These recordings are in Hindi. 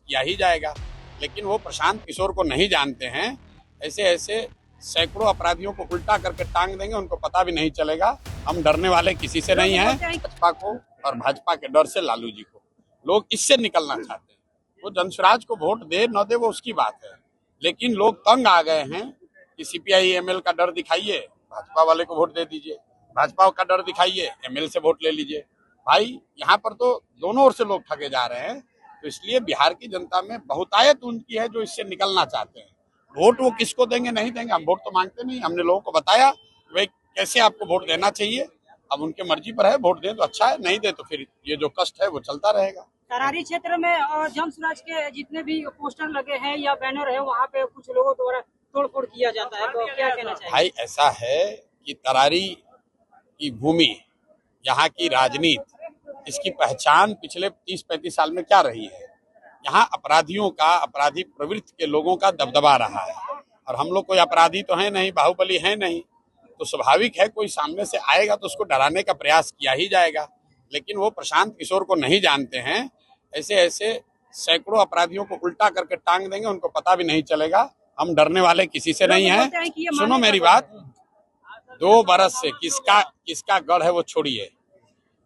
किया ही जाएगा। लेकिन वो प्रशांत किशोर को नहीं जानते हैं। ऐसे ऐसे सैकड़ों अपराधियों को उल्टा करके टांग देंगे, उनको पता भी नहीं चलेगा। हम डरने वाले किसी से नहीं हैं। भाजपा को और भाजपा के डर से लालू जी को लोग इससे निकलना चाहते हैं। वो जनसुराज को वोट दे न दे वो उसकी बात है, लेकिन लोग तंग आ गए हैं कि सीपीआई एमएल का डर दिखाइए, भाजपा वाले को वोट दे दीजिए, भाजपा का डर दिखाइए, एमएल से वोट ले लीजिए। भाई यहाँ पर तो दोनों ओर से लोग ठगे जा रहे हैं। तो इसलिए बिहार की जनता में बहुतायत उनकी है जो इससे निकलना चाहते हैं। वोट वो किसको देंगे नहीं देंगे, हम वोट तो मांगते नहीं। हमने लोगों को बताया भाई कैसे आपको वोट देना चाहिए, अब उनके मर्जी पर है। वोट दें तो अच्छा है, नहीं दे तो फिर ये जो कष्ट है वो चलता रहेगा। तरारी क्षेत्र में और जनसुराज के जितने भी पोस्टर लगे हैं या बैनर है, वहाँ पे कुछ लोगों द्वारा तोड़फोड़ किया जाता है, तो क्या कहना चाहिए? भाई ऐसा है कि तरारी की भूमि, यहाँ की राजनीति, इसकी पहचान पिछले 30-35 साल में क्या रही है? यहाँ अपराधियों का, अपराधी प्रवृत्ति के लोगों का दबदबा रहा है। और हम लोग कोई अपराधी तो है नहीं, बाहुबली है नहीं, तो स्वाभाविक है कोई सामने से आएगा तो उसको डराने का प्रयास किया ही जाएगा। लेकिन वो प्रशांत किशोर को नहीं जानते हैं। ऐसे ऐसे सैकड़ों अपराधियों को उल्टा करके टांग देंगे, उनको पता भी नहीं चलेगा। हम डरने वाले किसी से नहीं हैं। सुनो मेरी बात, 2 बरस से किसका गढ़ है वो छोड़िए।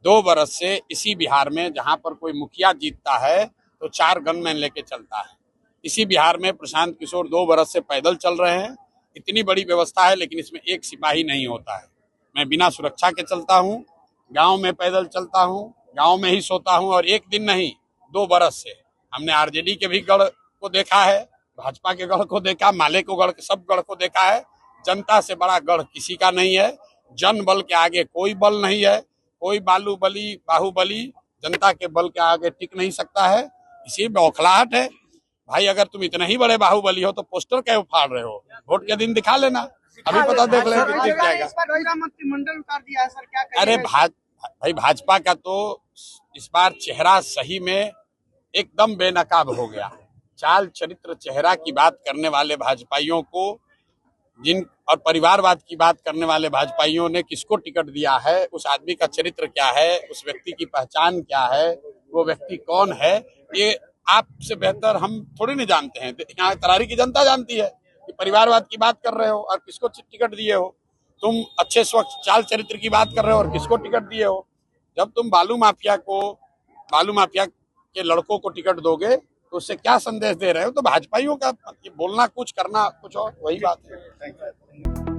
2 बरस से इसी बिहार में जहां पर कोई मुखिया जीतता है तो 4 गनमैन लेके चलता है। इसी बिहार में प्रशांत किशोर 2 बरस से पैदल चल रहे हैं। इतनी बड़ी व्यवस्था है लेकिन इसमें एक सिपाही नहीं होता है। मैं बिना सुरक्षा के चलता हूँ, गांव में पैदल चलता हूँ, गांव में ही सोता हूँ। और एक दिन नहीं, 2 बरस से हमने आरजेडी के भी गढ़ को देखा है, भाजपा के गढ़ को देखा, माले को गढ़, सब गढ़ को देखा है। जनता से बड़ा गढ़ किसी का नहीं है। जन बल के आगे कोई बल नहीं है। कोई बाहुबली जनता के बल के आगे टिक नहीं सकता है। इसी बौखलाहट है। भाई अगर तुम इतने ही बड़े बाहुबली हो तो पोस्टर क्यों फाड़ रहे हो? वोट के दिन दिखा लेना, अभी पता देख ले टिक जाएगा। मंत्रिमंडल उतार दिया है सर, क्या कहेंगे? अरे भाई भाजपा का तो इस बार चेहरा सही में एकदम बेनकाब हो गया। चाल चरित्र चेहरा की बात करने वाले भाजपाइयों को, जिन और परिवारवाद की बात करने वाले भाजपाइयों ने किसको टिकट दिया है, उस आदमी का चरित्र क्या है, उस व्यक्ति की पहचान क्या है, वो व्यक्ति कौन है, ये आपसे बेहतर हम थोड़ी नहीं जानते हैं। यहाँ तरारी की जनता जानती है कि परिवारवाद की बात कर रहे हो और किसको टिकट दिए हो। तुम अच्छे स्वच्छ चाल चरित्र की बात कर रहे हो और किसको टिकट दिए हो। जब तुम बालू माफिया के लड़कों को टिकट दोगे तो उससे क्या संदेश दे रहे हो? तो भाजपाइयों का बोलना कुछ, करना कुछ और, वही बात है।